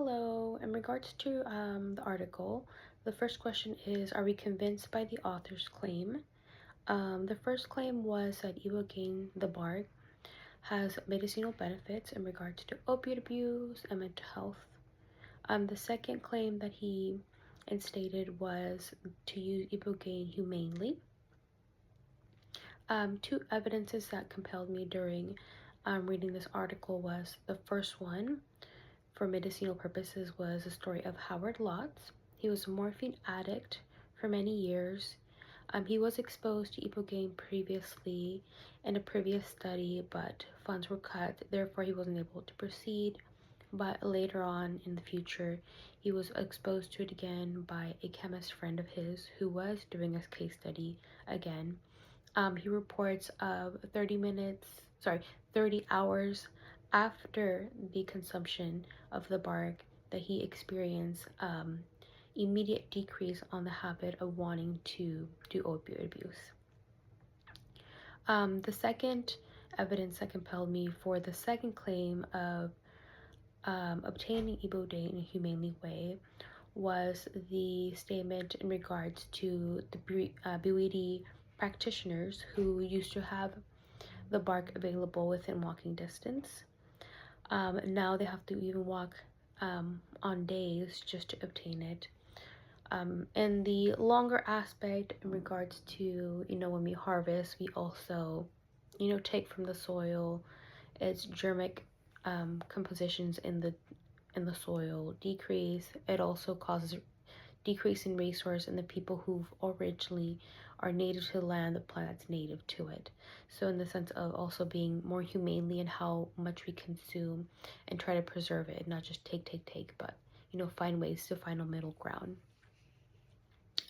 Hello. In regards to the article, the first question is, are we convinced by the author's claim? The first claim was that ibogaine, the bark, has medicinal benefits in regards to opioid abuse and mental health. The second claim that he instated was to use ibogaine humanely. Two evidences that compelled me during reading this article was the first one for medicinal purposes was the story of Howard Lotz. He was a morphine addict for many years. He was exposed to ibogaine previously in a previous study, but funds were cut, therefore he wasn't able to proceed. But later on in the future, he was exposed to it again by a chemist friend of his who was doing a case study again. He reports of 30 hours after the consumption of the bark that he experienced immediate decrease on the habit of wanting to do opioid abuse. The second evidence that compelled me for the second claim of obtaining ibogaine in a humanely way was the statement in regards to the Buidi practitioners who used to have the bark available within walking distance. Now they have to even walk on days just to obtain it. And the longer aspect in regards to, when we harvest, we also, take from the soil, its germic compositions in the soil decrease. It also causes decrease in resource in the people who originally are native to the land, the plant that's native to it. So in the sense of also being more humanely in how much we consume and try to preserve it, not just take, but find ways to find a middle ground.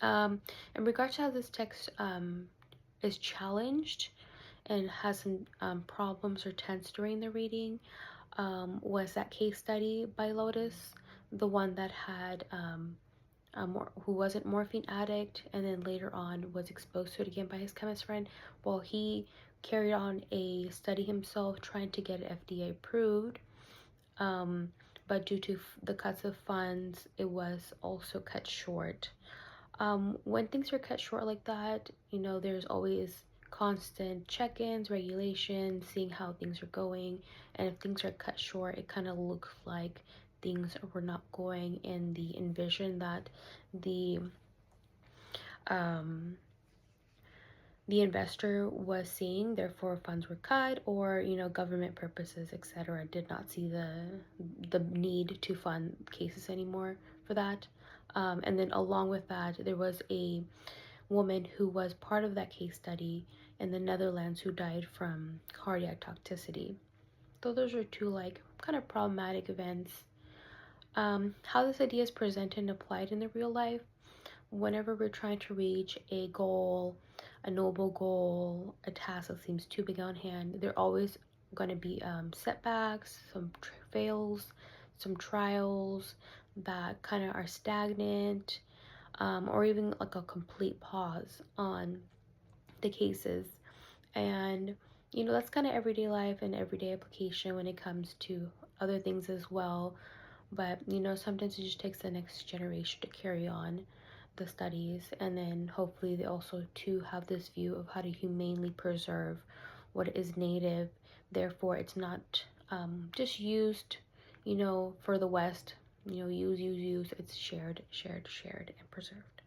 In regards to how this text is challenged and has some problems or tense during the reading, was that case study by Lotus, the one that had who wasn't morphine addict and then later on was exposed to it again by his chemist friend. Well, he carried on a study himself trying to get it FDA approved, but due to the cuts of funds, it was also cut short. When things are cut short like that, there's always constant check-ins, regulations, seeing how things are going, and if things are cut short, it kind of looks like things were not going in the envision that the investor was seeing, therefore funds were cut, or government purposes, etc., did not see the need to fund cases anymore for that. And then along with that, there was a woman who was part of that case study in the Netherlands who died from cardiac toxicity. So those are two kind of problematic events. How this idea is presented and applied in the real life, whenever we're trying to reach a goal, a noble goal, a task that seems too big on hand, there are always going to be setbacks, some fails, some trials that kind of are stagnant, or even like a complete pause on the cases. And that's kind of everyday life and everyday application when it comes to other things as well. But sometimes it just takes the next generation to carry on the studies, and then hopefully they also too have this view of how to humanely preserve what is native. Therefore it's not just used for the West, use, it's shared and preserved.